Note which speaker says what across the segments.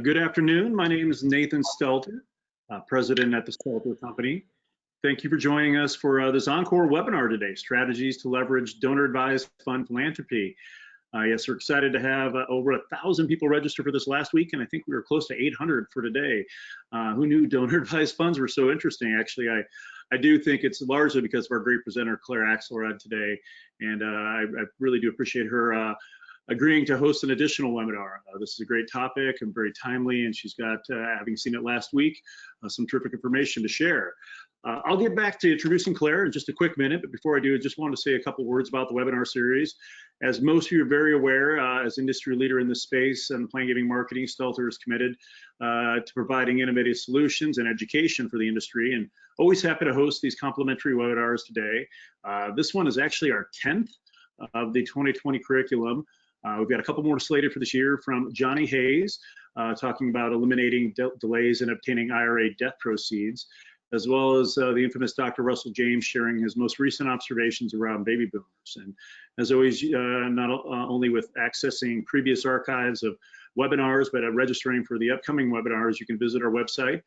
Speaker 1: Good afternoon. My name is Nathan Stelter, President at the Stelter Company. Thank you for joining us for this encore webinar today, Strategies to Leverage Donor-Advised Fund Philanthropy. Yes, we're excited to have over 1,000 people register for this last week, and I think we were close to 800 for today. Who knew donor-advised funds were so interesting? Actually, I do think it's largely because of our great presenter, Claire Axelrad, today, and I really do appreciate her agreeing to host an additional webinar. This is a great topic and very timely, and she's got, having seen it last week, some terrific information to share. I'll get back to introducing Claire in just a quick minute, but before I do, I just wanted to say a couple words about the webinar series. As most of you are very aware, as industry leader in this space and plan giving marketing, Stelter is committed to providing innovative solutions and education for the industry, and always happy to host these complimentary webinars today. This one is actually our 10th of the 2020 curriculum. We've got a couple more slated for this year from Johnny Hayes, talking about eliminating delays in obtaining IRA death proceeds, as well as the infamous Dr. Russell James sharing his most recent observations around baby boomers. And as always, not only with accessing previous archives of webinars, but registering for the upcoming webinars, you can visit our website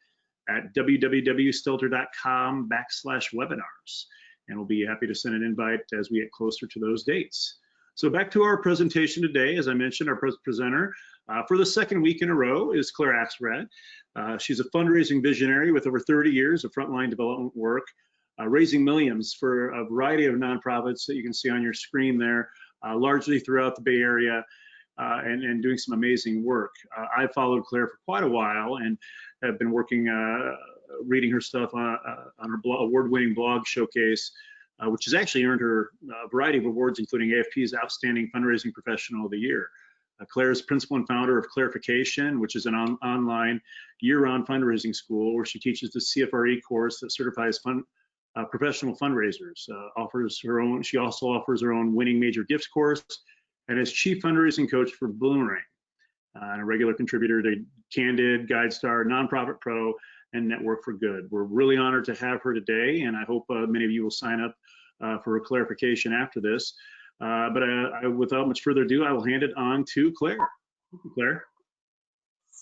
Speaker 1: at www.stelter.com/webinars. And we'll be happy to send an invite as we get closer to those dates. So back to our presentation today. As I mentioned, our presenter for the second week in a row is Claire Axelrad. She's a fundraising visionary with over 30 years of frontline development work, raising millions for a variety of nonprofits that you can see on your screen there, largely throughout the Bay Area, and doing some amazing work. I've followed Claire for quite a while and have been working, reading her stuff on her award-winning blog Showcase, which has actually earned her a variety of awards, including AFP's Outstanding Fundraising Professional of the Year. Claire is principal and founder of Clarification, which is an online year-round fundraising school where she teaches the CFRE course that certifies professional fundraisers. She also offers her own Winning Major Gifts course and is chief fundraising coach for Boomerang, and a regular contributor to Candid, Guidestar, Nonprofit Pro, and Network for Good. We're really honored to have her today, and I hope many of you will sign up for a clarification after this. But without much further ado, I will hand it on to Claire. Thank you, Claire.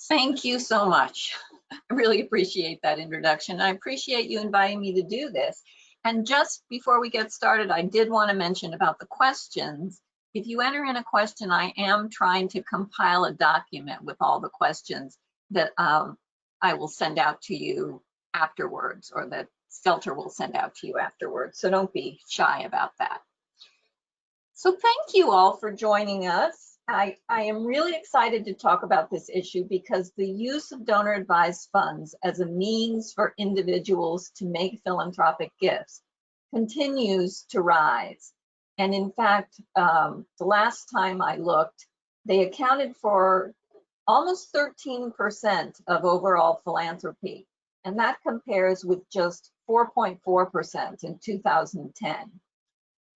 Speaker 2: Thank you so much. I really appreciate that introduction. I appreciate you inviting me to do this. And just before we get started, I did want to mention about the questions. If you enter in a question, I am trying to compile a document with all the questions that I will send out to you afterwards, or that Stelter will send out to you afterwards. So don't be shy about that. So thank you all for joining us. I am really excited to talk about this issue because the use of donor-advised funds as a means for individuals to make philanthropic gifts continues to rise. And in fact, the last time I looked, they accounted for almost 13% of overall philanthropy, and that compares with just 4.4% in 2010.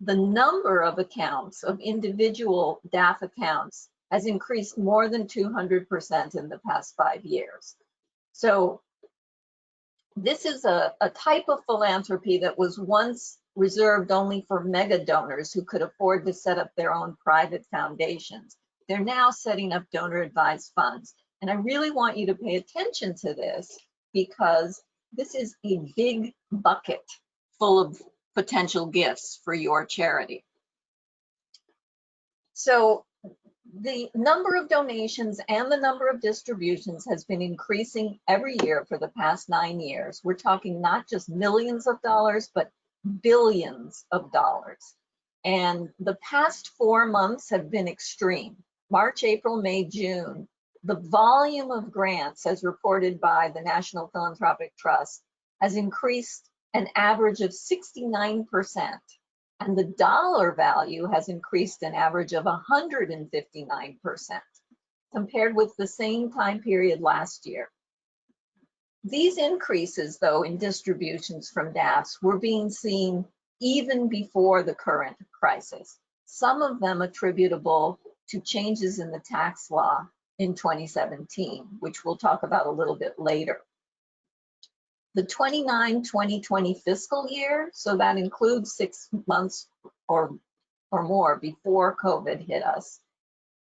Speaker 2: The number of accounts, of individual DAF accounts, has increased more than 200% in the past 5 years. So this is a type of philanthropy that was once reserved only for mega donors who could afford to set up their own private foundations. They're now setting up donor-advised funds. And I really want you to pay attention to this because this is a big bucket full of potential gifts for your charity. So the number of donations and the number of distributions has been increasing every year for the past 9 years. We're talking not just millions of dollars, but billions of dollars. And the past 4 months have been extreme. March, April, May, June, the volume of grants, as reported by the National Philanthropic Trust, has increased an average of 69%, and the dollar value has increased an average of 159%, compared with the same time period last year. These increases, though, in distributions from DAFs were being seen even before the current crisis, some of them attributable to changes in the tax law in 2017, which we'll talk about a little bit later. The 2020 fiscal year, so that includes 6 months or more before COVID hit us,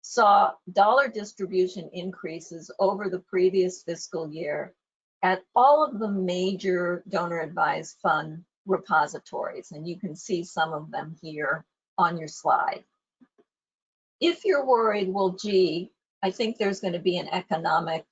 Speaker 2: saw dollar distribution increases over the previous fiscal year at all of the major donor advised fund repositories. And you can see some of them here on your slide. If you're worried, well, gee, I think there's going to be an economic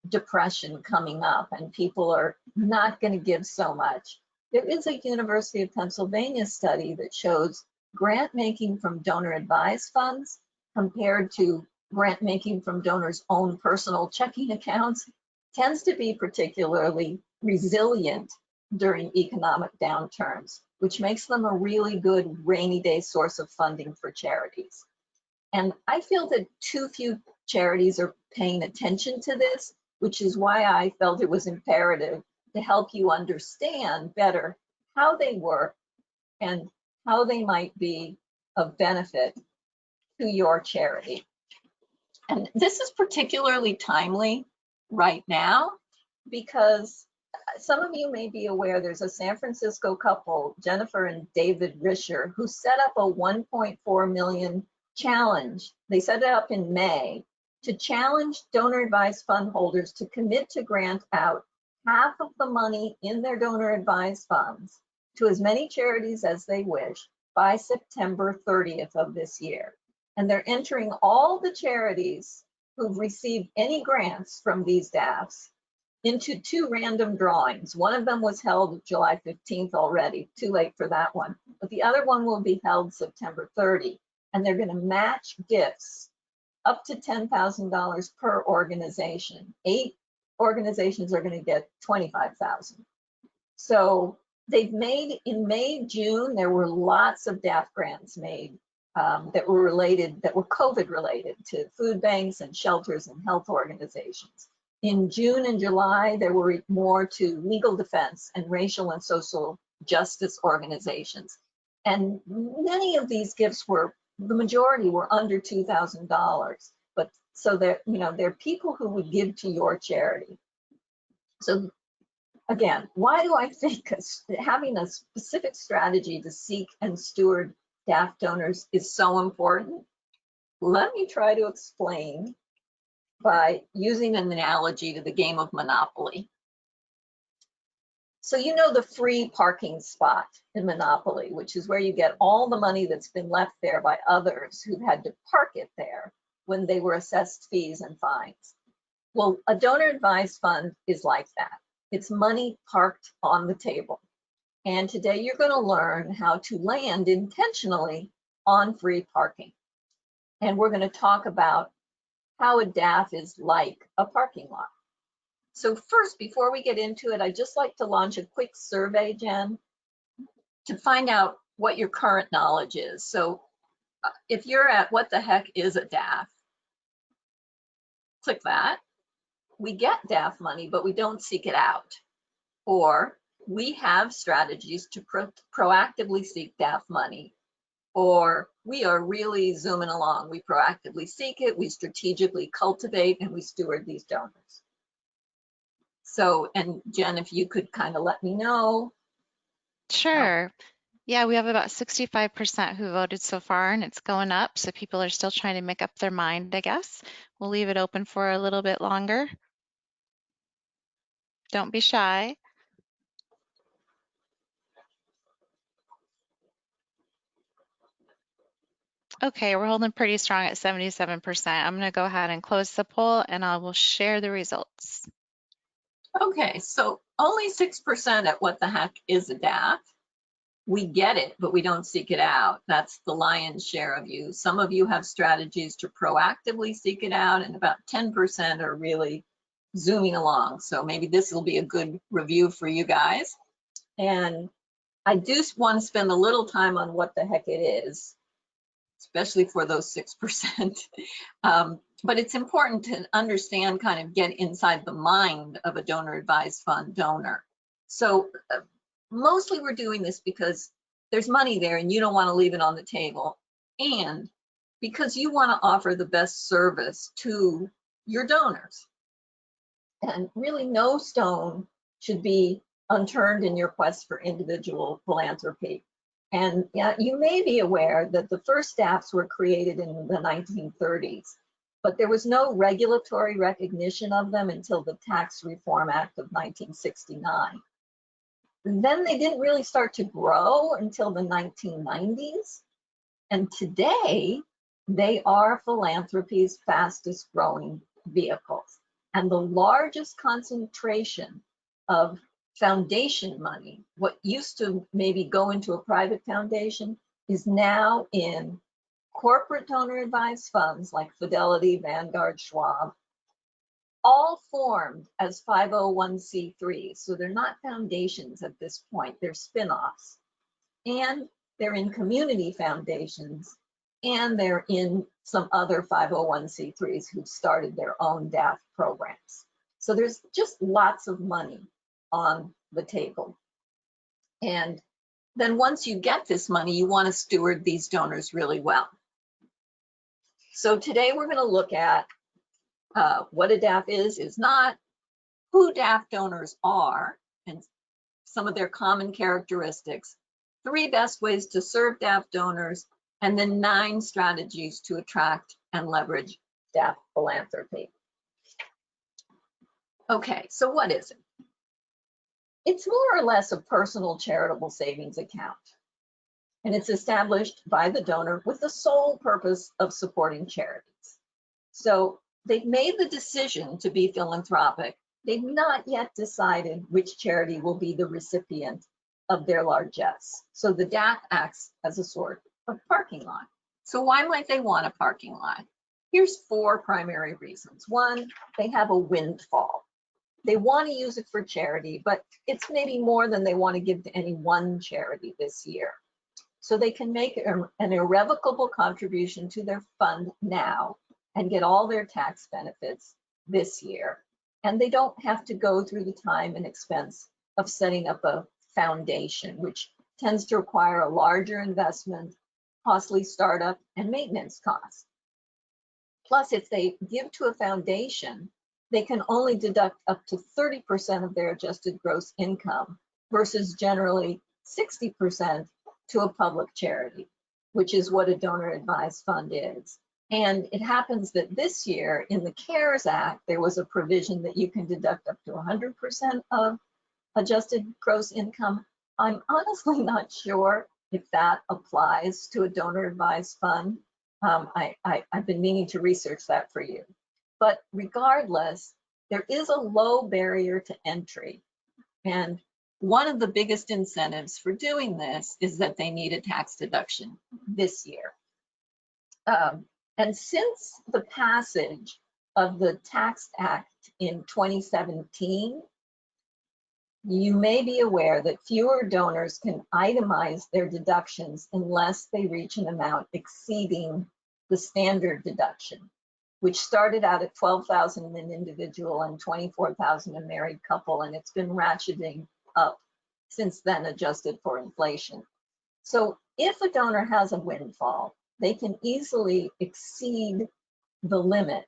Speaker 2: depression coming up and people are not going to give so much, there is a University of Pennsylvania study that shows grant making from donor advised funds compared to grant making from donors' own personal checking accounts tends to be particularly resilient during economic downturns, which makes them a really good rainy day source of funding for charities. And I feel that too few charities are paying attention to this, which is why I felt it was imperative to help you understand better how they work and how they might be of benefit to your charity. And this is particularly timely right now because some of you may be aware there's a San Francisco couple, Jennifer and David Risher, who set up a 1.4 million challenge. They set it up in May to challenge donor advised fund holders to commit to grant out half of the money in their donor advised funds to as many charities as they wish by September 30th of this year. And they're entering all the charities who've received any grants from these DAFs into 2 random drawings. One of them was held July 15th already, too late for that one, but the other one will be held September 30. And they're going to match gifts up to $10,000 per organization. 8 organizations are going to get $25,000. So they've made, in May, June, there were lots of DAF grants made that were related, that were COVID related to food banks and shelters and health organizations. In June and July, there were more to legal defense and racial and social justice organizations. And many of these gifts were, the majority were under $2,000. But so they're, you know, they're people who would give to your charity. So again, why do I think having a specific strategy to seek and steward DAF donors is so important? Let me try to explain by using an analogy to the game of Monopoly. So you know the free parking spot in Monopoly, which is where you get all the money that's been left there by others who've had to park it there when they were assessed fees and fines. Well, a donor advised fund is like that. It's money parked on the table. And today you're going to learn how to land intentionally on free parking. And we're going to talk about how a DAF is like a parking lot. So first, before we get into it, I'd just like to launch a quick survey, Jen, to find out what your current knowledge is. So if you're at what the heck is a DAF, click that. We get DAF money, but we don't seek it out. Or we have strategies to proactively seek DAF money. Or we are really zooming along. We proactively seek it, we strategically cultivate, and we steward these donors. So, and Jen, if you could kind of let me know.
Speaker 3: Sure. Yeah, we have about 65% who voted so far, and it's going up. So people are still trying to make up their mind, I guess. We'll leave it open for a little bit longer. Don't be shy. Okay, we're holding pretty strong at 77%. I'm going to go ahead and close the poll, and I will share the results.
Speaker 2: Okay, so only 6% at what the heck is a DAF. We get it, but we don't seek it out. That's the lion's share of you. Some of you have strategies to proactively seek it out, and about 10% are really zooming along. So maybe this will be a good review for you guys. And I do want to spend a little time on what the heck it is, especially for those 6%. But it's important to understand, kind of get inside the mind of a donor advised fund donor. So mostly we're doing this because there's money there and you don't want to leave it on the table, and because you want to offer the best service to your donors. And really no stone should be unturned in your quest for individual philanthropy. And yeah, you may be aware that the first DAFs were created in the 1930s, but there was no regulatory recognition of them until the Tax Reform Act of 1969. And then they didn't really start to grow until the 1990s. And today, they are philanthropy's fastest growing vehicles. And the largest concentration of foundation money, what used to maybe go into a private foundation, is now in corporate donor advised funds like Fidelity, Vanguard, Schwab, all formed as 501c3s. So they're not foundations at this point, they're spin-offs. And they're in community foundations, and they're in some other 501c3s who've started their own DAF programs. So there's just lots of money on the table. And then once you get this money, you want to steward these donors really well. So today we're going to look at what a DAF is not, who DAF donors are, and some of their common characteristics, 3 best ways to serve DAF donors, and then 9 strategies to attract and leverage DAF philanthropy. Okay, so what is it? It's more or less a personal charitable savings account, and it's established by the donor with the sole purpose of supporting charities. So they've made the decision to be philanthropic. They've not yet decided which charity will be the recipient of their largesse. So the DAF acts as a sort of parking lot. So why might they want a parking lot? Here's 4 primary reasons. 1, they have a windfall. They want to use it for charity, but it's maybe more than they want to give to any one charity this year. So they can make an irrevocable contribution to their fund now and get all their tax benefits this year. And they don't have to go through the time and expense of setting up a foundation, which tends to require a larger investment, costly startup, and maintenance costs. Plus, if they give to a foundation, they can only deduct up to 30% of their adjusted gross income versus generally 60% to a public charity, which is what a donor advised fund is. And it happens that this year in the CARES Act, there was a provision that you can deduct up to 100% of adjusted gross income. I'm honestly not sure if that applies to a donor advised fund. I've been meaning to research that for you. But regardless, there is a low barrier to entry. And one of the biggest incentives for doing this is that they need a tax deduction this year. And since the passage of the Tax Act in 2017, you may be aware that fewer donors can itemize their deductions unless they reach an amount exceeding the standard deduction, which started out at $12,000 an individual and $24,000 a married couple, and it's been ratcheting up since then, adjusted for inflation. So if a donor has a windfall, they can easily exceed the limit.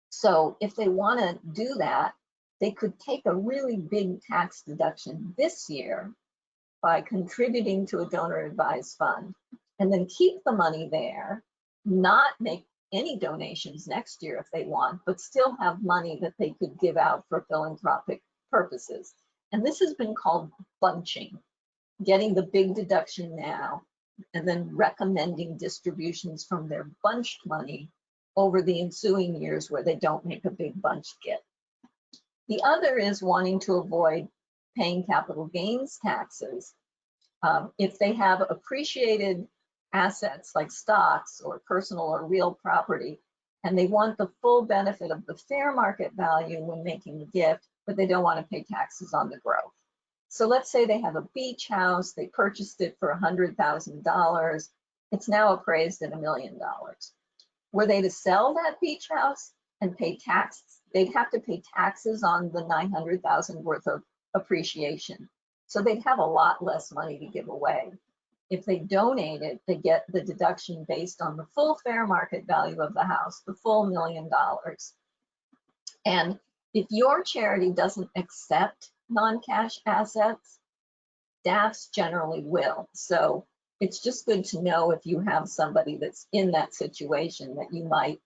Speaker 2: So if they want to do that, they could take a really big tax deduction this year by contributing to a donor advised fund, and then keep the money there, not make any donations next year if they want, but still have money that they could give out for philanthropic purposes. And this has been called bunching, getting the big deduction now, and then recommending distributions from their bunched money over the ensuing years where they don't make a big bunch gift. The other is wanting to avoid paying capital gains taxes. If they have appreciated assets like stocks or personal or real property, and they want the full benefit of the fair market value when making the gift, but they don't want to pay taxes on the growth. So let's say they have a beach house, they purchased it for $100,000, it's now appraised at $1 million. Were they to sell that beach house and pay taxes, they'd have to pay taxes on the $900,000 worth of appreciation. So they'd have a lot less money to give away. If they donate it, they get the deduction based on the full fair market value of the house, the full $1 million. And if your charity doesn't accept non-cash assets, DAFs generally will. So it's just good to know if you have somebody that's in that situation that you might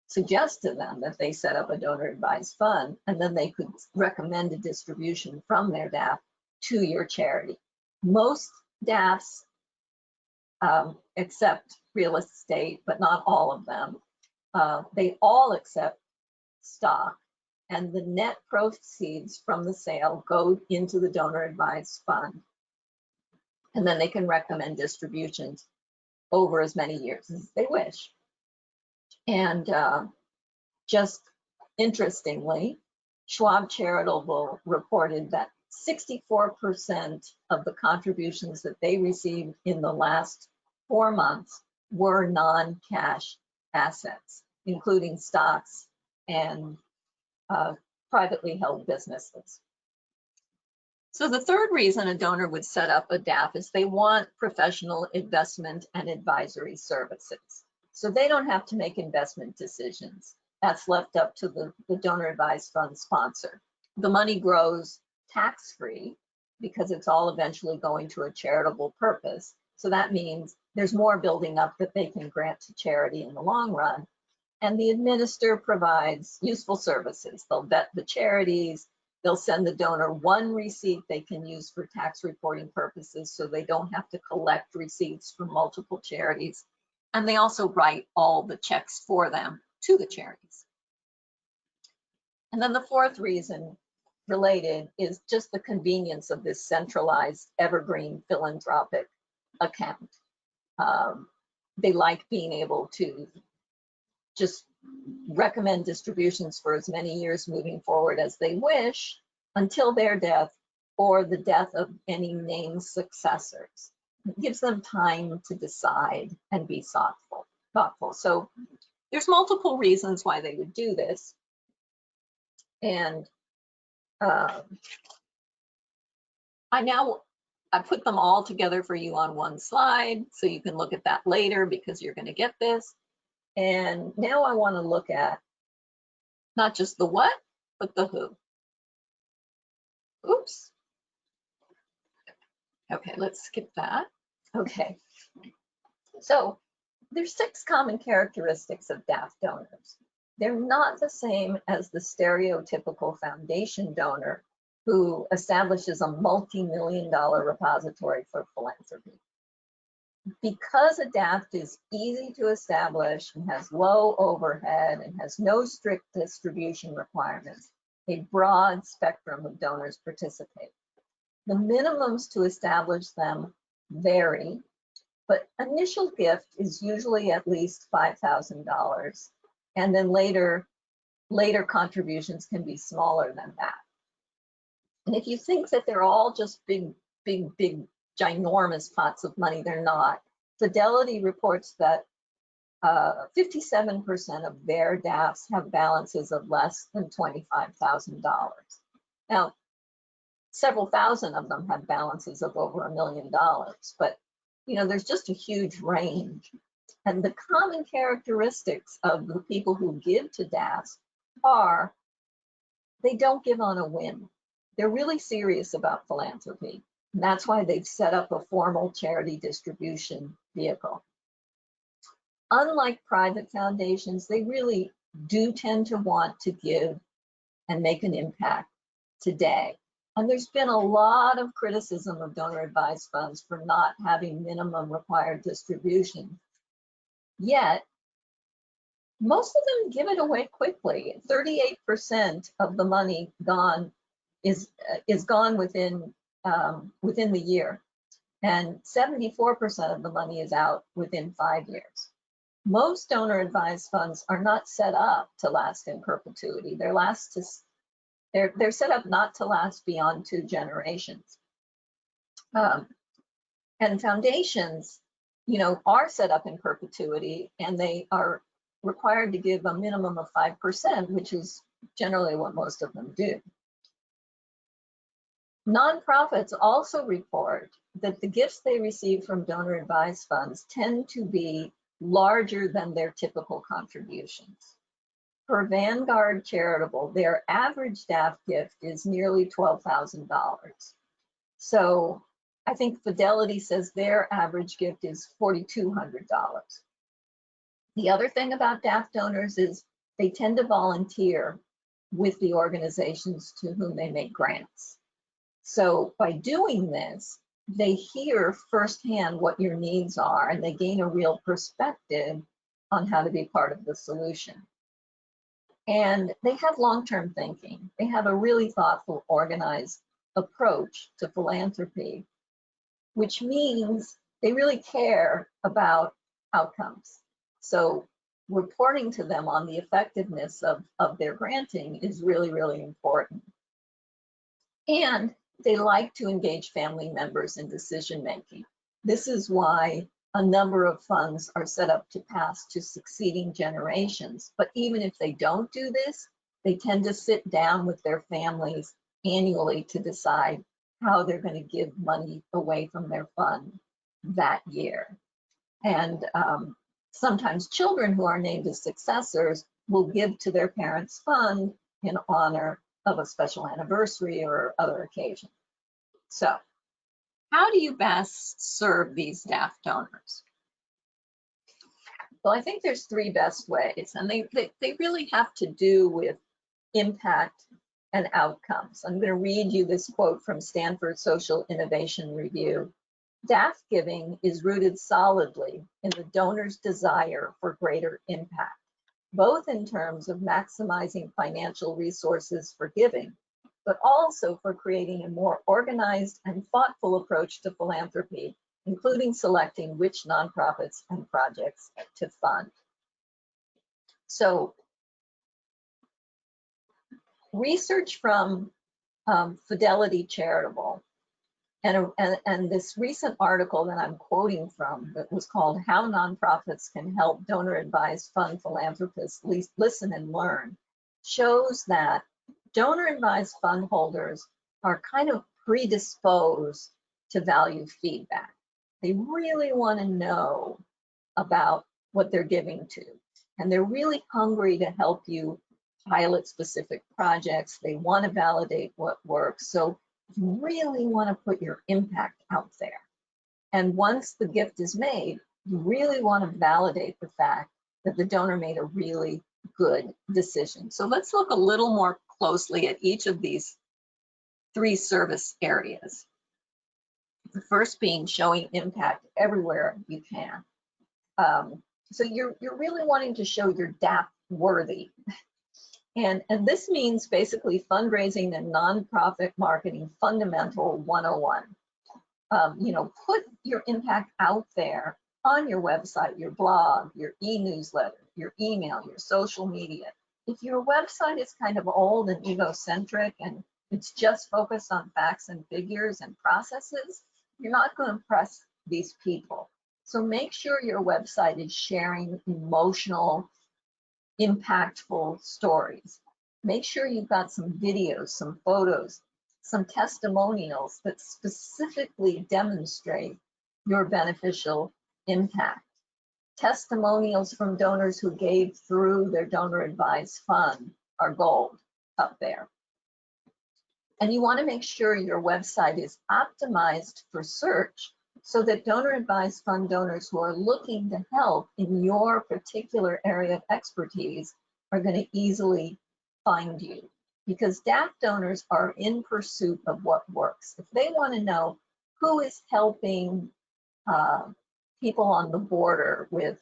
Speaker 2: suggest to them that they set up a donor advised fund, and then they could recommend a distribution from their DAF to your charity. Most DAFs accept real estate, but not all of them. They all accept stock, and the net proceeds from the sale go into the donor advised fund. And then they can recommend distributions over as many years as they wish. And just interestingly, Schwab Charitable reported that 64% of the contributions that they received in the last 4 months were non-cash assets, including stocks and privately held businesses. So the third reason a donor would set up a DAF is they want professional investment and advisory services. So they don't have to make investment decisions. That's left up to the donor advised fund sponsor. The money grows tax-free because it's all eventually going to a charitable purpose. So that means there's more building up that they can grant to charity in the long run. And the administrator provides useful services. They'll vet the charities. They'll send the donor one receipt they can use for tax reporting purposes so they don't have to collect receipts from multiple charities. And they also write all the checks for them to the charities. And then the fourth reason related is just the convenience of this centralized Evergreen Philanthropic account. They like being able to just recommend distributions for as many years moving forward as they wish until their death or the death of any named successors. It gives them time to decide and be thoughtful. So there's multiple reasons why they would do this. And I put them all together for you on one slide so you can look at that later because you're going to get this. And now I want to look at not just the what, but the who. Oops. Okay, let's skip that. Okay. So there's 6 common characteristics of DAF donors. They're not the same as the stereotypical foundation donor who establishes a multi-million-dollar repository for philanthropy. Because a DAF is easy to establish and has low overhead and has no strict distribution requirements, a broad spectrum of donors participate. The minimums to establish them vary, but initial gift is usually at least $5,000, and then later contributions can be smaller than that. And if you think that they're all just big, ginormous pots of money, they're not. Fidelity reports that 57% of their DAFs have balances of less than $25,000. Now, several thousand of them have balances of over $1 million, but you know, there's just a huge range. And the common characteristics of the people who give to DAFs are they don't give on a whim. They're really serious about philanthropy. And that's why they've set up a formal charity distribution vehicle. Unlike private foundations, they really do tend to want to give and make an impact today. And there's been a lot of criticism of donor advised funds for not having minimum required distribution. Yet, most of them give it away quickly. 38% of the money gone is gone within the year, and 74% of the money is out within 5 years. Most donor advised funds are not set up to last in perpetuity. They're set up not to last beyond 2 generations. And foundations, you know, are set up in perpetuity, and they are required to give a minimum of 5%, which is generally what most of them do. Nonprofits also report that the gifts they receive from donor advised funds tend to be larger than their typical contributions. For Vanguard Charitable, their average DAF gift is nearly $12,000. So I think Fidelity says their average gift is $4,200. The other thing about DAF donors is they tend to volunteer with the organizations to whom they make grants. So by doing this, they hear firsthand what your needs are, and they gain a real perspective on how to be part of the solution. And they have long-term thinking. They have a really thoughtful, organized approach to philanthropy, which means they really care about outcomes. So reporting to them on the effectiveness of their granting is really, really important. And they like to engage family members in decision-making. This is why a number of funds are set up to pass to succeeding generations. But even if they don't do this, they tend to sit down with their families annually to decide how they're going to give money away from their fund that year. And sometimes children who are named as successors will give to their parents' fund in honor of a special anniversary or other occasion. So how do you best serve these DAF donors? Well, I think there's three best ways, and they really have to do with impact and outcomes. I'm going to read you this quote from Stanford Social Innovation Review. DAF giving is rooted solidly in the donor's desire for greater impact, both in terms of maximizing financial resources for giving, but also for creating a more organized and thoughtful approach to philanthropy, including selecting which nonprofits and projects to fund. So research from Fidelity Charitable and this recent article that I'm quoting from that was called How Nonprofits Can Help Donor-Advised Fund Philanthropists Listen and Learn shows that donor-advised fund holders are kind of predisposed to value feedback. They really want to know about what they're giving to, and they're really hungry to help you pilot specific projects. They want to validate what works. So you really want to put your impact out there. And once the gift is made, you really want to validate the fact that the donor made a really good decision. So let's look a little more closely at each of these three service areas. The first being showing impact everywhere you can. So you're really wanting to show you're DAF worthy. And this means basically fundraising and nonprofit marketing fundamental 101. Put your impact out there on your website, your blog, your e-newsletter, your email, your social media. If your website is kind of old and egocentric and it's just focused on facts and figures and processes, you're not going to impress these people. So make sure your website is sharing emotional, impactful stories. Make sure you've got some videos, some photos, some testimonials that specifically demonstrate your beneficial impact. Testimonials from donors who gave through their donor-advised fund are gold up there. And you want to make sure your website is optimized for search so that donor-advised fund donors who are looking to help in your particular area of expertise are going to easily find you. Because DAF donors are in pursuit of what works. If they want to know who is helping people on the border with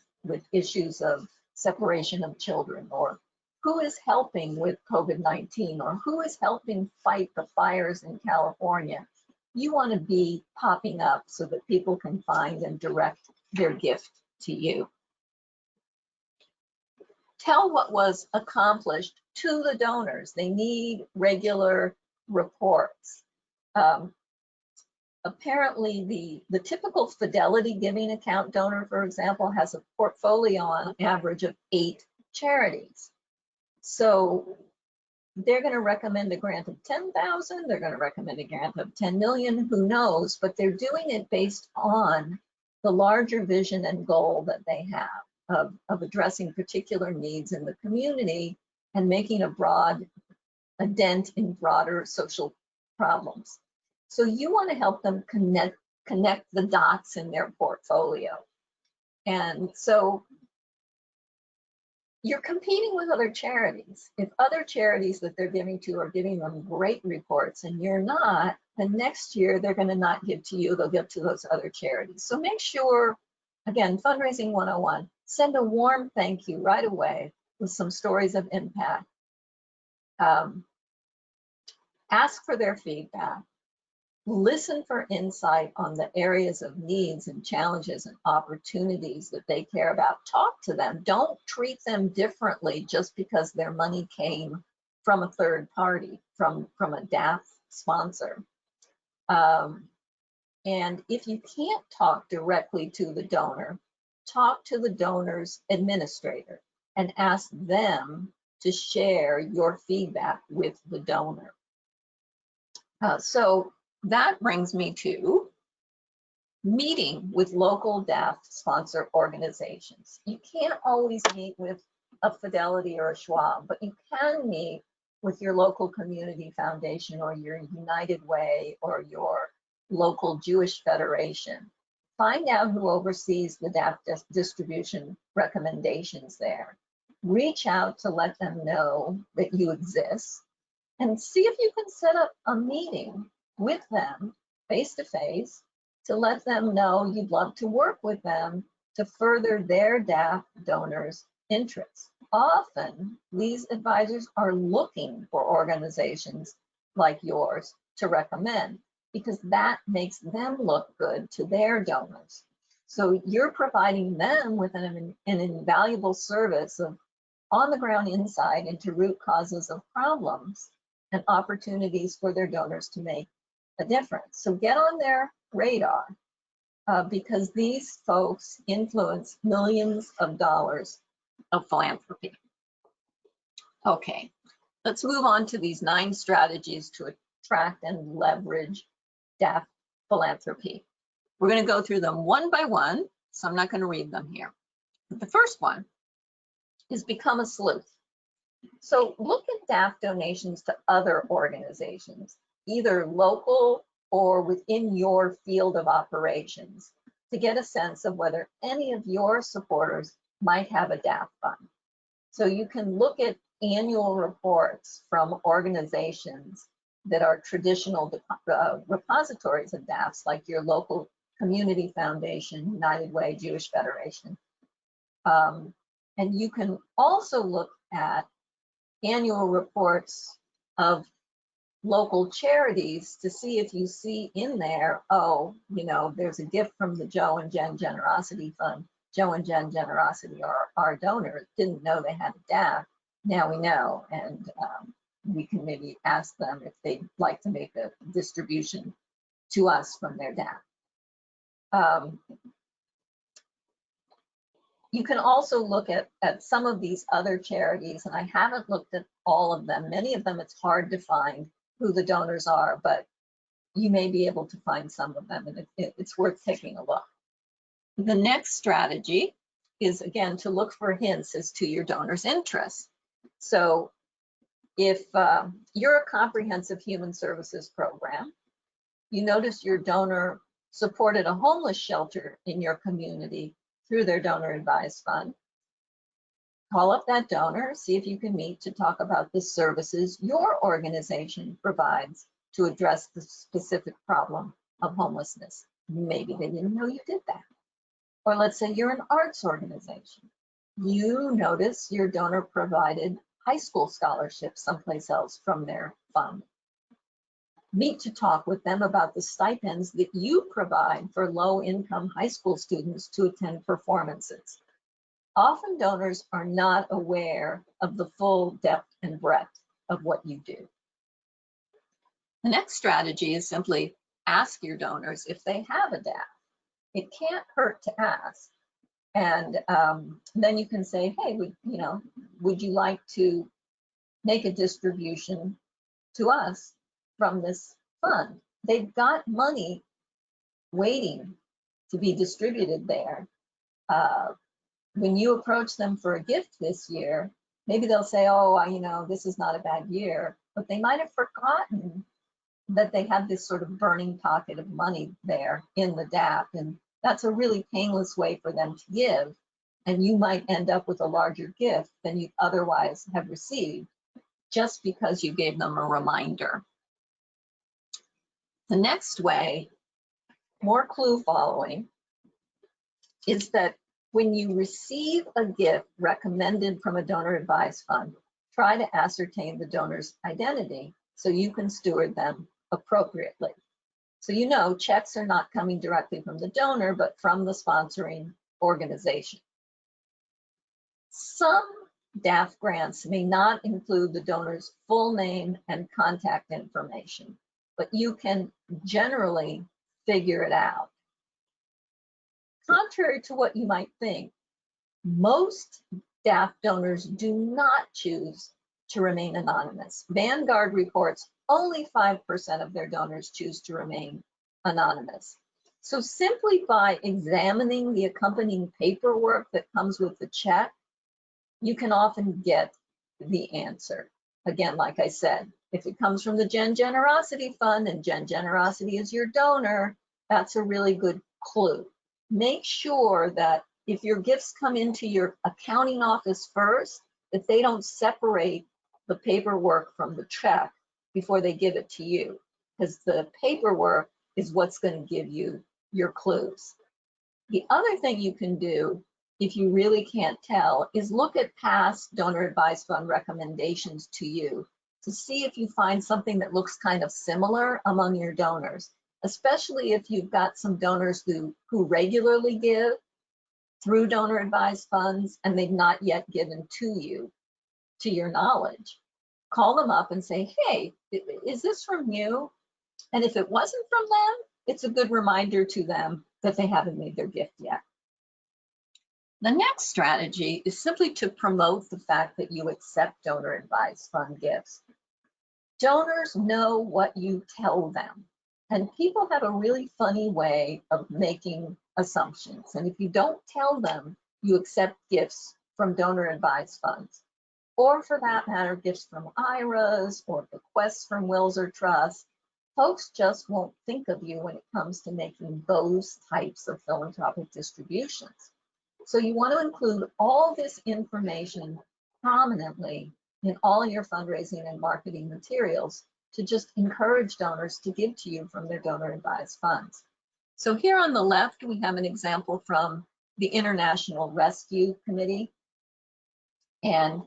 Speaker 2: issues of separation of children, or who is helping with COVID-19, or who is helping fight the fires in California, you want to be popping up so that people can find and direct their gift to you. Tell what was accomplished to the donors. They need regular reports. Apparently, the typical Fidelity giving account donor, for example, has a portfolio on average of 8 charities. So they're going to recommend a grant of 10,000. They're going to recommend a grant of 10 million. Who knows? But they're doing it based on the larger vision and goal that they have of addressing particular needs in the community and making a dent in broader social problems. So you want to help them connect connect the dots in their portfolio. And so you're competing with other charities. If other charities that they're giving to are giving them great reports and you're not, then next year they're going to not give to you, they'll give to those other charities. So make sure, again, Fundraising 101, send a warm thank you right away with some stories of impact. Ask for their feedback. Listen for insight on the areas of needs and challenges and opportunities that they care about. Talk to them. Don't treat them differently just because their money came from a third party, from a DAF sponsor. And if you can't talk directly to the donor, talk to the donor's administrator and ask them to share your feedback with the donor. So that brings me to meeting with local DAF sponsor organizations. You can't always meet with a Fidelity or a Schwab, but you can meet with your local community foundation or your United Way or your local Jewish Federation. Find out who oversees the DAF distribution recommendations there. Reach out to let them know that you exist and see if you can set up a meeting with them face-to-face to let them know you'd love to work with them to further their DAF donors' interests. Often, these advisors are looking for organizations like yours to recommend because that makes them look good to their donors. So you're providing them with an invaluable service of on-the-ground insight into root causes of problems and opportunities for their donors to make a difference. So get on their radar because these folks influence millions of dollars of philanthropy. Okay, let's move on to these 9 strategies to attract and leverage DAF philanthropy. We're going to go through them one by one, so I'm not going to read them here. But the first one is become a sleuth. So look at DAF donations to other organizations, either local or within your field of operations, to get a sense of whether any of your supporters might have a DAF fund. So you can look at annual reports from organizations that are traditional repositories of DAFs, like your local community foundation, United Way, Jewish Federation. And you can also look at annual reports of local charities to see if you see in there, oh, you know, there's a gift from the Joe and Jen Generosity Fund. Joe and Jen Generosity are our donors, didn't know they had a DAF. Now we know, and we can maybe ask them if they'd like to make a distribution to us from their DAF. You can also look at some of these other charities, and I haven't looked at all of them. Many of them, it's hard to find who the donors are, but you may be able to find some of them, and it's worth taking a look. The next strategy is, again, to look for hints as to your donor's interests. So if you're a comprehensive human services program, you notice your donor supported a homeless shelter in your community through their donor advised fund, call up that donor, see if you can meet to talk about the services your organization provides to address the specific problem of homelessness. Maybe they didn't know you did that. Or let's say you're an arts organization. You notice your donor provided high school scholarships someplace else from their fund. Meet to talk with them about the stipends that you provide for low-income high school students to attend performances. Often donors are not aware of the full depth and breadth of what you do. The next strategy is simply ask your donors if they have a DAF. It can't hurt to ask. And then you can say, hey, would you like to make a distribution to us from this fund? They've got money waiting to be distributed there. When you approach them for a gift this year, maybe they'll say, oh, this is not a bad year, but they might have forgotten that they have this sort of burning pocket of money there in the DAF, and that's a really painless way for them to give, and you might end up with a larger gift than you'd otherwise have received just because you gave them a reminder. The next way, more clue following, is that when you receive a gift recommended from a donor advised fund, try to ascertain the donor's identity so you can steward them appropriately. So you know checks are not coming directly from the donor, but from the sponsoring organization. Some DAF grants may not include the donor's full name and contact information, but you can generally figure it out. Contrary to what you might think, most DAF donors do not choose to remain anonymous. Vanguard reports only 5% of their donors choose to remain anonymous. So simply by examining the accompanying paperwork that comes with the check, you can often get the answer. Again, like I said, if it comes from the Gen Generosity Fund and Gen Generosity is your donor, that's a really good clue. Make sure that if your gifts come into your accounting office first, that they don't separate the paperwork from the check before they give it to you, because the paperwork is what's going to give you your clues. The other thing you can do, if you really can't tell, is look at past donor advised fund recommendations to you to see if you find something that looks kind of similar among your donors, especially if you've got some donors who regularly give through donor advised funds and they've not yet given to you, to your knowledge. Call them up and say, hey, is this from you? And if it wasn't from them, it's a good reminder to them that they haven't made their gift yet. The next strategy is simply to promote the fact that you accept donor advised fund gifts. Donors know what you tell them, and people have a really funny way of making assumptions. And if you don't tell them you accept gifts from donor advised funds, or for that matter, gifts from IRAs or bequests from wills or trusts, folks just won't think of you when it comes to making those types of philanthropic distributions. So you want to include all this information prominently in all your fundraising and marketing materials to just encourage donors to give to you from their donor advised funds. So here on the left, we have an example from the International Rescue Committee. And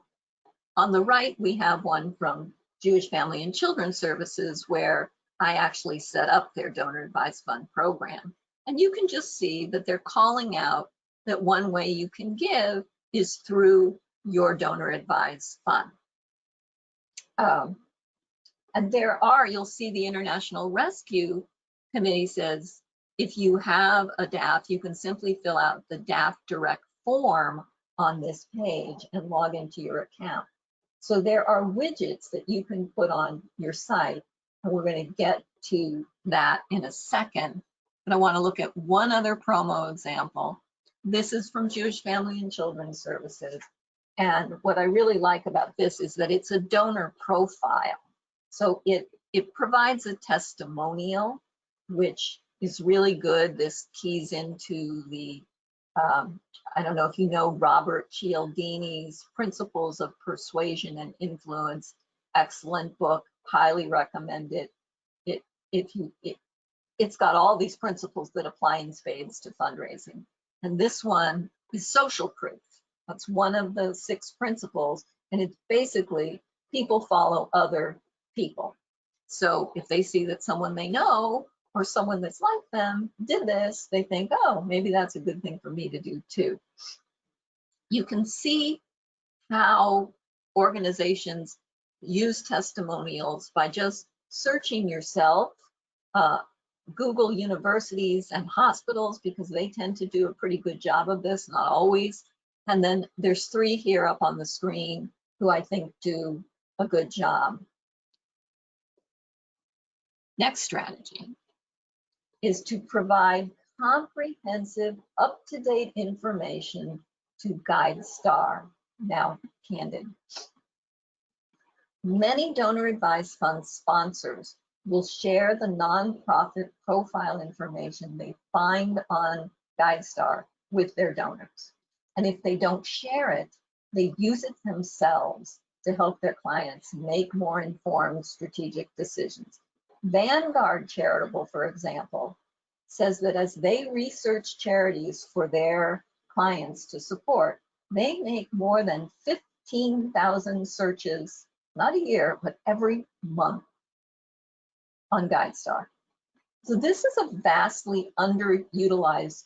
Speaker 2: on the right, we have one from Jewish Family and Children's Services, where I actually set up their donor advised fund program. And you can just see that they're calling out that one way you can give is through your donor advised fund. And there are, you'll see the International Rescue Committee says, if you have a DAF, you can simply fill out the DAF direct form on this page and log into your account. So there are widgets that you can put on your site, and we're going to get to that in a second. But I want to look at one other promo example. This is from Jewish Family and Children's Services. And what I really like about this is that it's a donor profile. So it provides a testimonial, which is really good. This keys into the, I don't know if you know Robert Cialdini's Principles of Persuasion and Influence. Excellent book, highly recommend it. It's got all these principles that apply in spades to fundraising. And this one is social proof. That's one of the 6 principles. And it's basically people follow other people. So if they see that someone they know or someone that's like them did this, they think, oh, maybe that's a good thing for me to do too. You can see how organizations use testimonials by just searching yourself. Google universities and hospitals, because they tend to do a pretty good job of this, not always. And then there's 3 here up on the screen who I think do a good job. Next strategy is to provide comprehensive, up-to-date information to Guidestar, now Candid. Many donor advised fund sponsors will share the nonprofit profile information they find on Guidestar with their donors. And if they don't share it, they use it themselves to help their clients make more informed strategic decisions. Vanguard Charitable, for example, says that as they research charities for their clients to support, they make more than 15,000 searches, not a year, but every month on Guidestar. So this is a vastly underutilized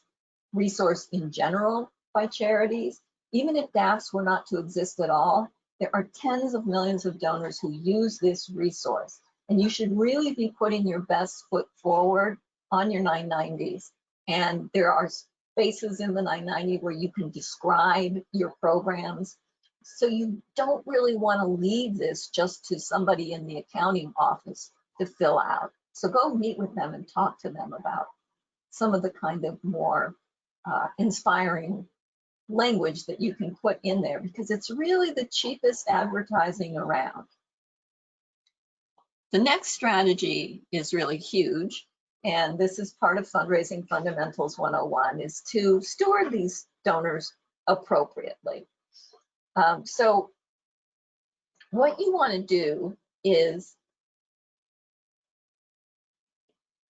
Speaker 2: resource in general by charities. Even if DAFs were not to exist at all, there are tens of millions of donors who use this resource. And you should really be putting your best foot forward on your 990s. And there are spaces in the 990 where you can describe your programs. So you don't really want to leave this just to somebody in the accounting office to fill out. So go meet with them and talk to them about some of the kind of more inspiring language that you can put in there, because it's really the cheapest advertising around. The next strategy is really huge, and this is part of Fundraising Fundamentals 101, is to steward these donors appropriately. So what you want to do is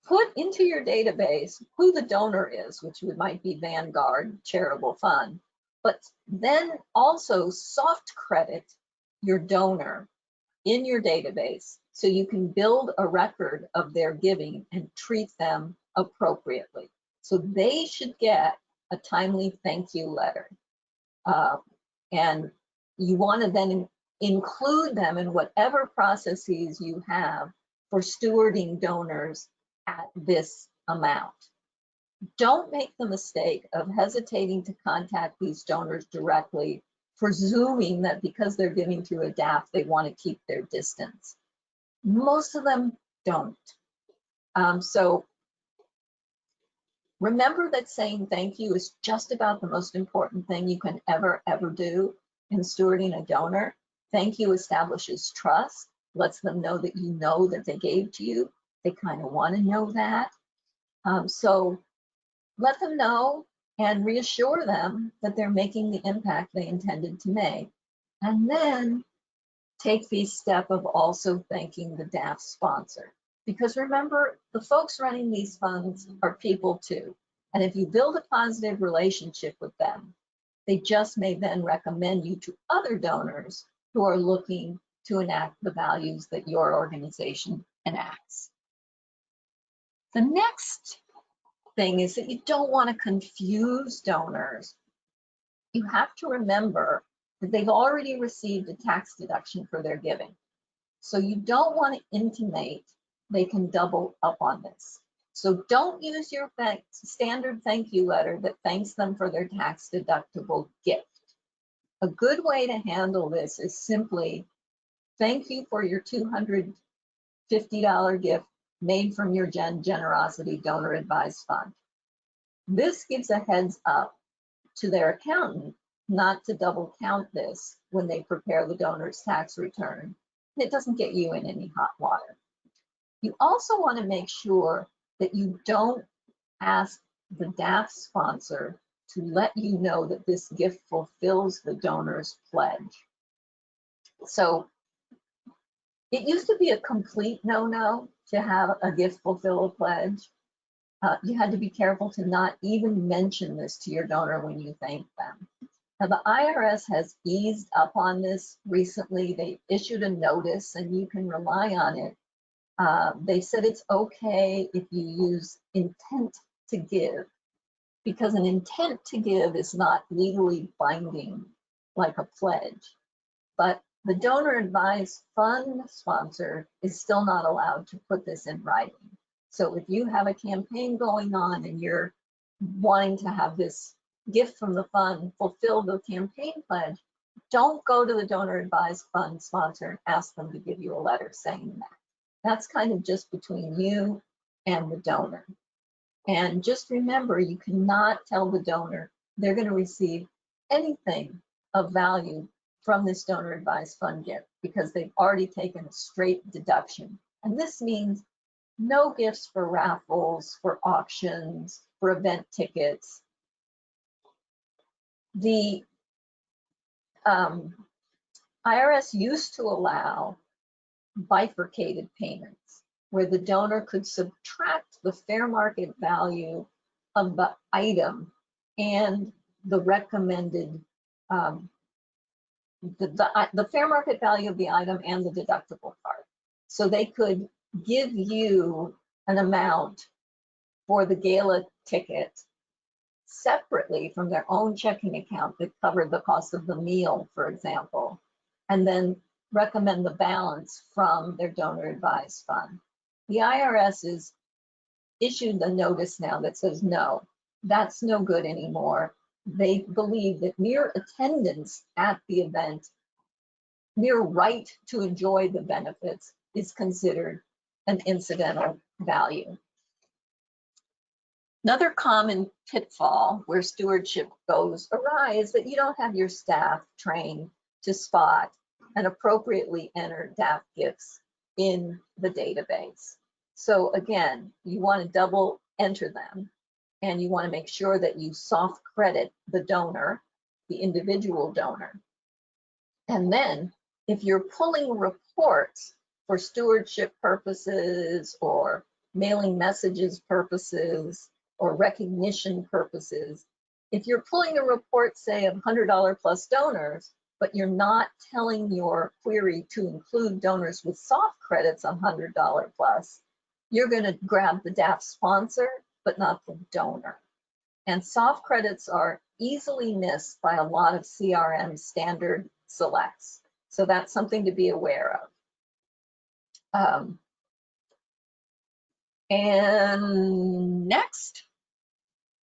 Speaker 2: put into your database who the donor is, which might be Vanguard Charitable Fund, but then also soft credit your donor in your database so you can build a record of their giving and treat them appropriately. So they should get a timely thank you letter. And you want to then include them in whatever processes you have for stewarding donors at this amount. Don't make the mistake of hesitating to contact these donors directly, presuming that because they're giving through a DAF, they want to keep their distance. Most of them don't. So remember that saying thank you is just about the most important thing you can ever do in stewarding a donor. Thank you establishes trust, lets them know that you know that they gave to you. They kind of want to know that. So let them know and reassure them that they're making the impact they intended to make. And then take the step of also thanking the DAF sponsor. Because remember, the folks running these funds are people too. And if you build a positive relationship with them, they just may then recommend you to other donors who are looking to enact the values that your organization enacts. The next thing is that you don't want to confuse donors. You have to remember that they've already received a tax deduction for their giving. So you don't want to intimate they can double up on this. So don't use your standard thank you letter that thanks them for their tax deductible gift. A good way to handle this is simply, thank you for your $250 gift made from your generosity donor advised fund. This gives a heads up to their accountant not to double count this when they prepare the donor's tax return. It doesn't get you in any hot water. You also want to make sure that you don't ask the DAF sponsor to let you know that this gift fulfills the donor's pledge. So it used to be a complete no-no to have a gift fulfill a pledge. You had to be careful to not even mention this to your donor when you thank them. Now, the IRS has eased up on this recently. They issued a notice and you can rely on it. They said it's okay if you use intent to give, because an intent to give is not legally binding like a pledge. But the donor advised fund sponsor is still not allowed to put this in writing. So if you have a campaign going on and you're wanting to have this gift from the fund fulfill the campaign pledge, don't go to the donor advised fund sponsor and ask them to give you a letter saying that. That's kind of just between you and the donor. And just remember, you cannot tell the donor they're going to receive anything of value from this donor advised fund gift because they've already taken a straight deduction. And this means no gifts for raffles, for auctions, for event tickets. The IRS used to allow bifurcated payments, where the donor could subtract the fair market value of the item and the recommended, the fair market value of the item and the deductible part. So they could give you an amount for the gala ticket separately from their own checking account that covered the cost of the meal, for example, and then recommend the balance from their donor advised fund. The IRS has issued a notice now that says, no, that's no good anymore. They believe that mere attendance at the event, mere right to enjoy the benefits, is considered an incidental value. Another common pitfall where stewardship goes awry is that you don't have your staff trained to spot and appropriately enter DAF gifts in the database. So again, you want to double enter them, and you want to make sure that you soft credit the donor, the individual donor. And then if you're pulling reports for stewardship purposes or mailing messages purposes or recognition purposes, if you're pulling a report, say, of $100 plus donors, but you're not telling your query to include donors with soft credits on $100 plus, you're going to grab the DAF sponsor, but not the donor. And soft credits are easily missed by a lot of CRM standard selects. So that's something to be aware of. And next,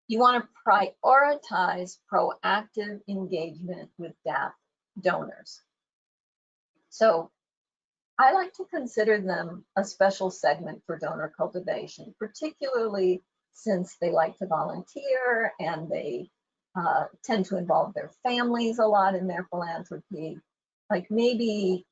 Speaker 2: you want to prioritize proactive engagement with DAF donors. So I like to consider them a special segment for donor cultivation, particularly since they like to volunteer and they tend to involve their families a lot in their philanthropy. Like maybe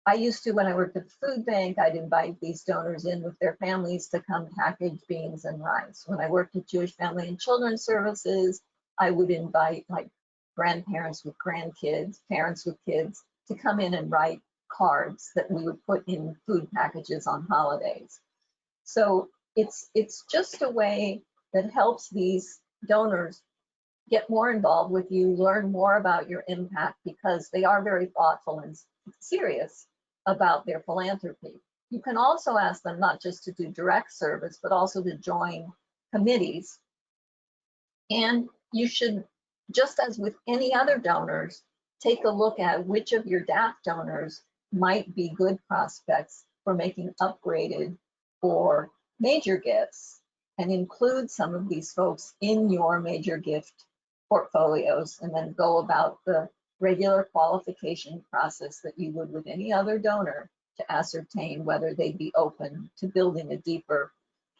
Speaker 2: I used to, when I worked at the food bank, I'd invite these donors in with their families to come package beans and rice. When I worked at Jewish Family and Children's Services, I would invite like grandparents with grandkids, parents with kids to come in and write cards that we would put in food packages on holidays. So it's just a way that helps these donors get more involved with you, learn more about your impact, because they are very thoughtful and serious about their philanthropy. You can also ask them not just to do direct service, but also to join committees. And you should, just as with any other donors, take a look at which of your DAF donors might be good prospects for making upgraded or major gifts, and include some of these folks in your major gift portfolios, and then go about the regular qualification process that you would with any other donor to ascertain whether they'd be open to building a deeper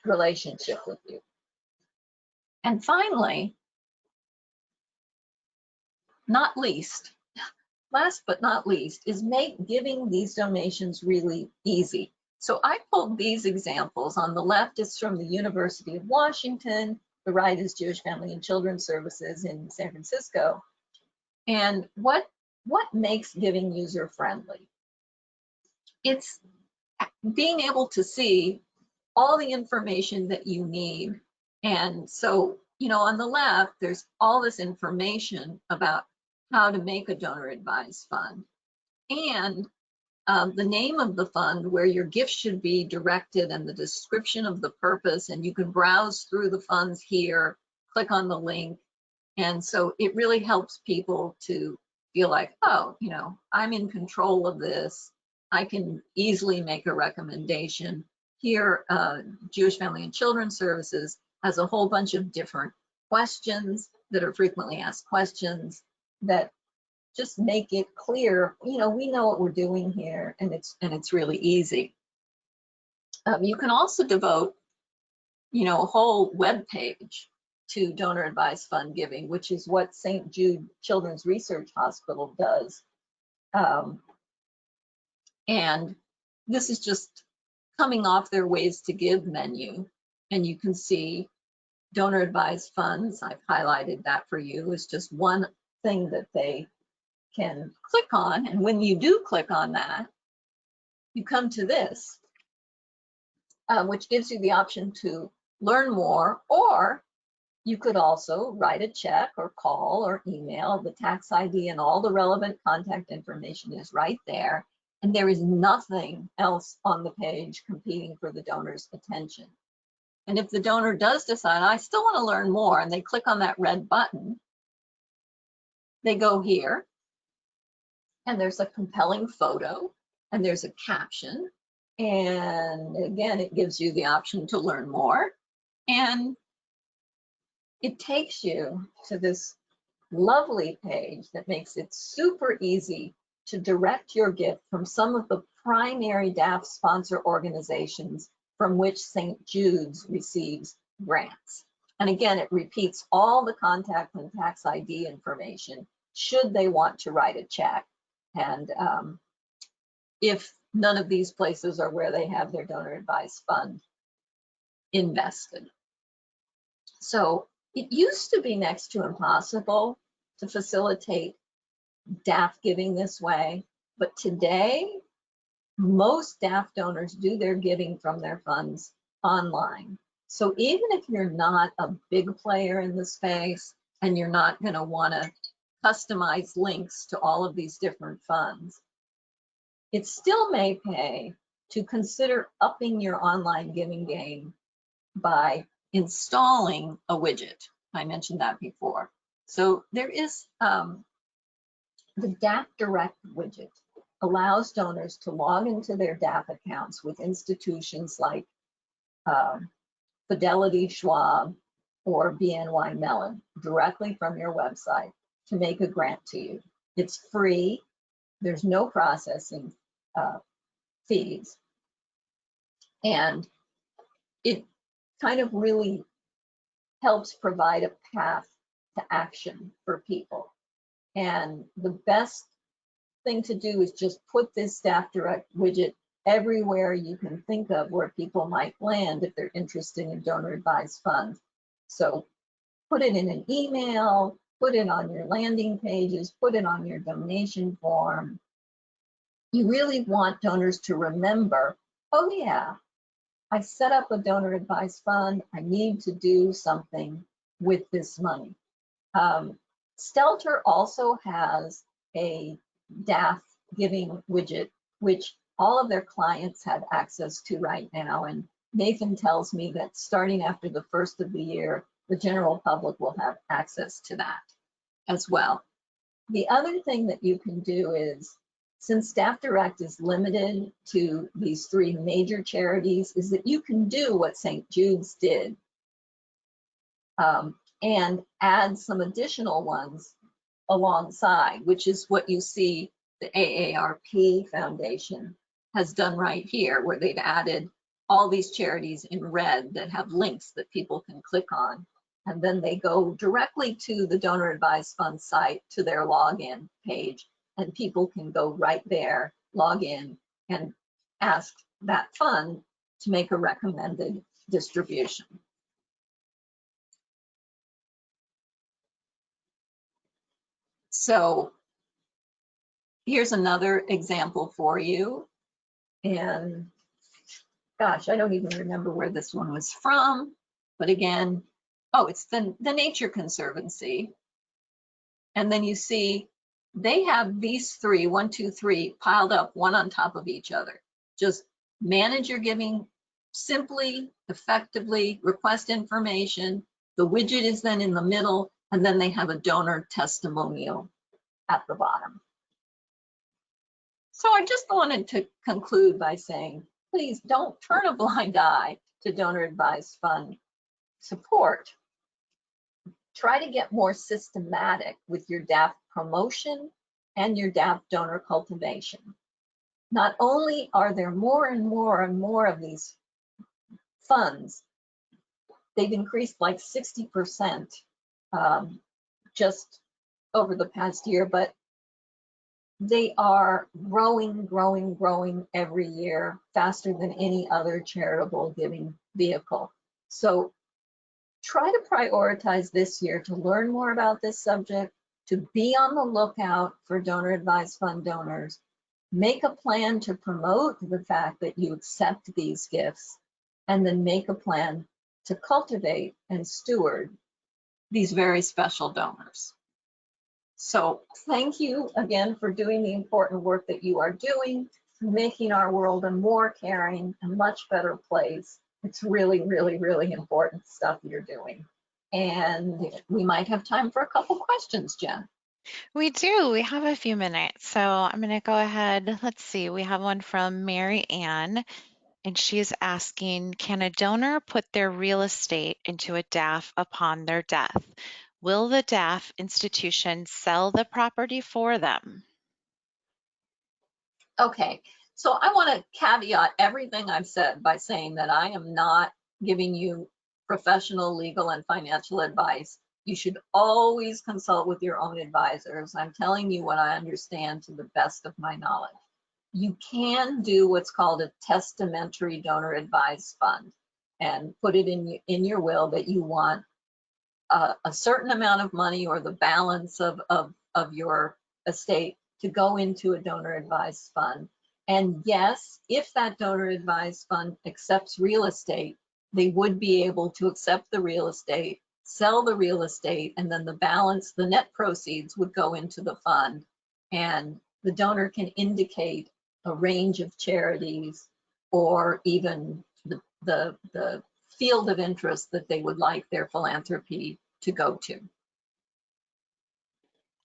Speaker 2: relationship with you. And finally, not least, last but not least, is make giving these donations really easy. So I pulled these examples. On the left is from the University of Washington. The right is Jewish Family and Children's Services in San Francisco. And what makes giving user-friendly? It's being able to see all the information that you need. And so, you know, on the left, there's all this information about how to make a donor advised fund, and the name of the fund, where your gift should be directed, and the description of the purpose, and you can browse through the funds here, click on the link. And so it really helps people to feel like, oh, you know, I'm in control of this. I can easily make a recommendation. Here, Jewish Family and Children's Services has a whole bunch of different questions that are frequently asked questions that just make it clear, you know, we know what we're doing here, and it's really easy. You can also devote, you know, a whole web page to donor advised fund giving, which is what St. Jude Children's Research Hospital does. And this is just coming off their Ways to Give menu, and you can see donor advised funds. I've highlighted that for you. It's just one thing that they can click on. And when you do click on that, you come to this, which gives you the option to learn more, or you could also write a check or call or email. The tax ID and all the relevant contact information is right there. And there is nothing else on the page competing for the donor's attention. And if the donor does decide, I still want to learn more, and they click on that red button, they go here, and there's a compelling photo, and there's a caption. And again, it gives you the option to learn more. And it takes you to this lovely page that makes it super easy to direct your gift from some of the primary DAF sponsor organizations from which St. Jude's receives grants. And again, it repeats all the contact and tax ID information should they want to write a check. And if none of these places are where they have their donor advised fund invested. So it used to be next to impossible to facilitate DAF giving this way, but today, most DAF donors do their giving from their funds online. So even if you're not a big player in the space and you're not going to want to customize links to all of these different funds, it still may pay to consider upping your online giving game by installing a widget. I mentioned that before. So there is the DAF Direct widget allows donors to log into their DAF accounts with institutions like Fidelity, Schwab, or BNY Mellon directly from your website to make a grant to you. It's free. There's no processing fees. And it kind of really helps provide a path to action for people. And the best thing to do is just put this DAF Direct widget everywhere you can think of where people might land if they're interested in donor advised funds. So put it in an email, put it on your landing pages, put it on your donation form. You really want donors to remember, oh yeah, I set up a donor advised fund. I need to do something with this money. Stelter also has a DAF giving widget, which all of their clients have access to right now. And Nathan tells me that starting after the first of the year, the general public will have access to that as well. The other thing that you can do is, since DAF Direct is limited to these three major charities, is that you can do what St. Jude's did and add some additional ones alongside, which is what you see the AARP Foundation has done right here, where they've added all these charities in red that have links that people can click on. And then they go directly to the donor advised fund site to their login page, and people can go right there, log in, and ask that fund to make a recommended distribution. So here's another example for you. And gosh, I don't even remember where this one was from, but again, oh, it's the Nature Conservancy. And then you see they have these three, 1, 2, 3, piled up one on top of each other. Just manage your giving simply, effectively, request information. The widget is then in the middle, and then they have a donor testimonial at the bottom. So I just wanted to conclude by saying, please don't turn a blind eye to donor advised fund support. Try to get more systematic with your DAF promotion and your DAF donor cultivation. Not only are there more and more and more of these funds, they've increased like 60% just over the past year, but they are growing, growing, growing every year, faster than any other charitable giving vehicle. So try to prioritize this year to learn more about this subject, to be on the lookout for donor advised fund donors, make a plan to promote the fact that you accept these gifts, and then make a plan to cultivate and steward these very special donors. So thank you again for doing the important work that you are doing, making our world a more caring and much better place. It's really, really, really important stuff you're doing. And we might have time for a couple questions, Jen.
Speaker 3: We do. We have a few minutes. So I'm going to go ahead. Let's see. We have one from Mary Ann, and she's asking, can a donor put their real estate into a DAF upon their death? Will the DAF institution sell the property for them?
Speaker 2: Okay, so I want to caveat everything I've said by saying that I am not giving you professional legal and financial advice. You should always consult with your own advisors. I'm telling you what I understand to the best of my knowledge. You can do what's called a testamentary donor advised fund and put it in your will that you want a certain amount of money or the balance of your estate to go into a donor advised fund. And yes, if that donor advised fund accepts real estate, they would be able to accept the real estate, sell the real estate, and then the balance, the net proceeds would go into the fund. And the donor can indicate a range of charities or even the field of interest that they would like their philanthropy to go to.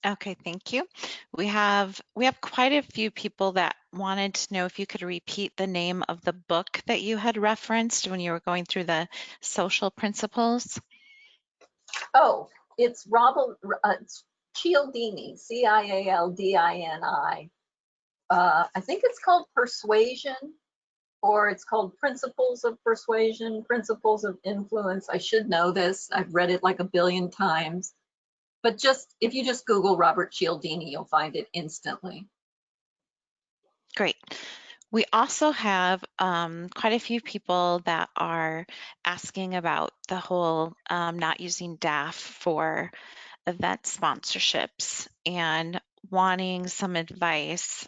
Speaker 3: Okay, thank you. We have quite a few people that wanted to know if you could repeat the name of the book that you had referenced when you were going through the social principles.
Speaker 2: Oh, it's Cialdini, Cialdini. I think it's called Persuasion, or it's called Principles of Persuasion, Principles of Influence. I should know this. I've read it like a billion times. But if you just Google Robert Cialdini, you'll find it instantly.
Speaker 3: Great. We also have quite a few people that are asking about the whole not using DAF for event sponsorships and wanting some advice.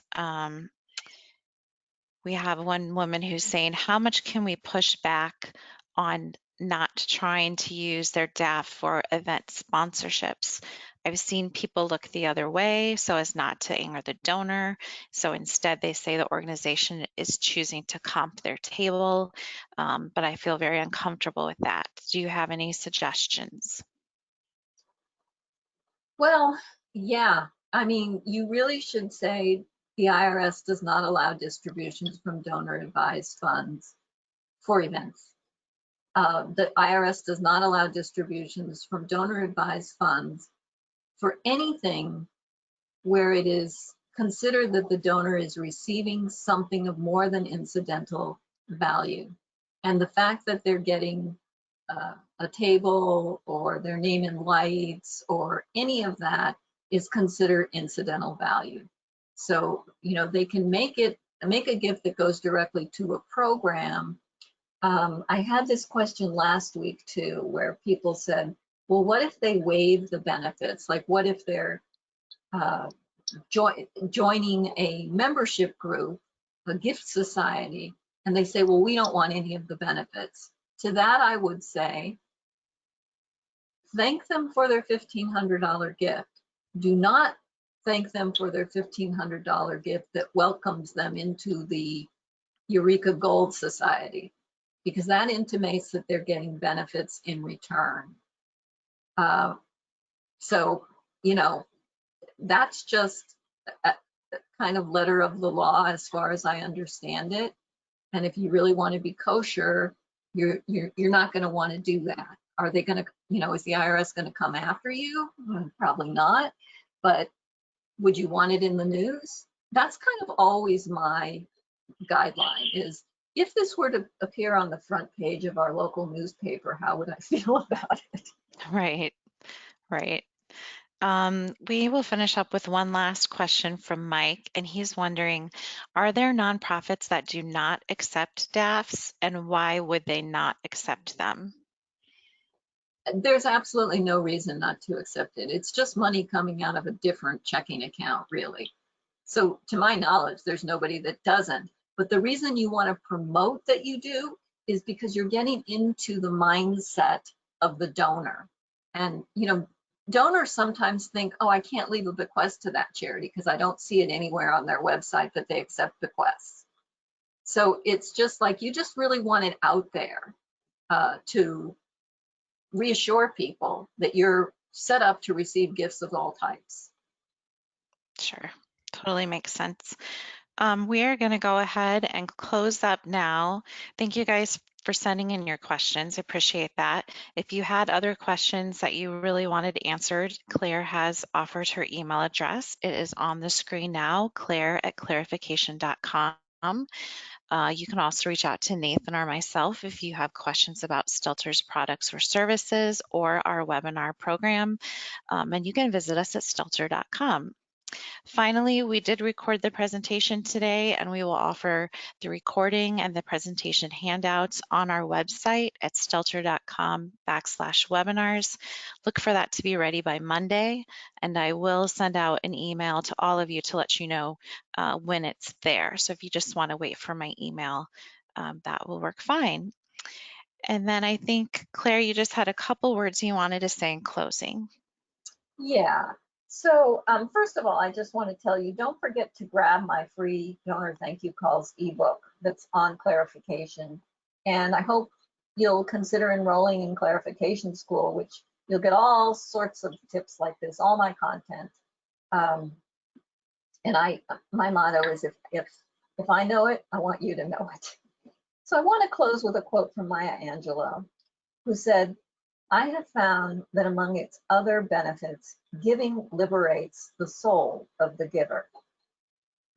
Speaker 3: We have one woman who's saying, how much can we push back on not trying to use their DAF for event sponsorships? I've seen people look the other way so as not to anger the donor. So instead they say the organization is choosing to comp their table, but I feel very uncomfortable with that. Do you have any suggestions?
Speaker 2: Well, yeah, I mean, you really should say the IRS does not allow distributions from donor advised funds for events. The IRS does not allow distributions from donor advised funds for anything where it is considered that the donor is receiving something of more than incidental value. And the fact that they're getting a table or their name in lights or any of that is considered incidental value. So, you know, they can make a gift that goes directly to a program. I had this question last week too, where people said, well, what if they waive the benefits? Like, what if they're joining a membership group, a gift society, and they say, well, we don't want any of the benefits. To that, I would say, thank them for their $1,500 gift. Do not thank them for their $1,500 gift that welcomes them into the Eureka Gold Society, because that intimates that they're getting benefits in return. So, you know, that's just a kind of letter of the law as far as I understand it. And if you really want to be kosher, you're not going to want to do that. Are they going to, you know, is the IRS going to come after you? Probably not. But would you want it in the news? That's kind of always my guideline, is if this were to appear on the front page of our local newspaper, how would I feel about it?
Speaker 3: Right, right. We will finish up with one last question from Mike, and he's wondering, are there nonprofits that do not accept DAFs, and why would they not accept them?
Speaker 2: There's absolutely no reason not to accept it. It's just money coming out of a different checking account, really. So to my knowledge, there's nobody that doesn't. But the reason you want to promote that you do is because you're getting into the mindset of the donor. And, you know, donors sometimes think, oh, I can't leave a bequest to that charity because I don't see it anywhere on their website that they accept bequests. So it's just like, you just really want it out there to reassure people that you're set up to receive gifts of all types.
Speaker 3: Sure, totally makes sense. We are going to go ahead and close up now. Thank you guys for sending in your questions. I appreciate that. If you had other questions that you really wanted answered, Claire has offered her email address. It is on the screen now, claire@clarification.com. You can also reach out to Nathan or myself if you have questions about Stelter's products or services or our webinar program. And you can visit us at stelter.com. Finally, we did record the presentation today, and we will offer the recording and the presentation handouts on our website at stelter.com/webinars. Look for that to be ready by Monday, and I will send out an email to all of you to let you know when it's there. So if you just want to wait for my email, that will work fine. And then I think, Claire, you just had a couple words you wanted to say in closing.
Speaker 2: Yeah. So first of all, I just want to tell you, don't forget to grab my free donor thank you calls ebook that's on clarification. And I hope you'll consider enrolling in clarification school, which you'll get all sorts of tips like this, all my content. And my motto is if I know it, I want you to know it. So I want to close with a quote from Maya Angelou, who said, I have found that among its other benefits, giving liberates the soul of the giver.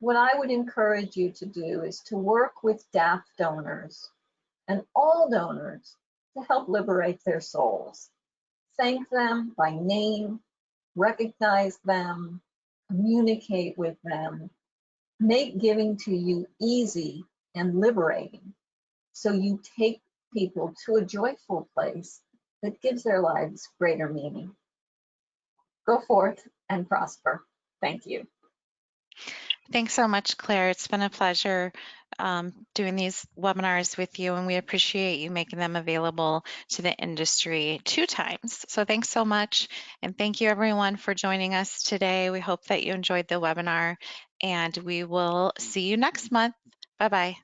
Speaker 2: What I would encourage you to do is to work with DAF donors and all donors to help liberate their souls. Thank them by name, recognize them, communicate with them, make giving to you easy and liberating so you take people to a joyful place that gives their lives greater meaning. Go forth and prosper. Thank you.
Speaker 3: Thanks so much, Claire. It's been a pleasure doing these webinars with you, and we appreciate you making them available to the industry 2 times. So thanks so much, and thank you everyone for joining us today. We hope that you enjoyed the webinar, and we will see you next month. Bye-bye.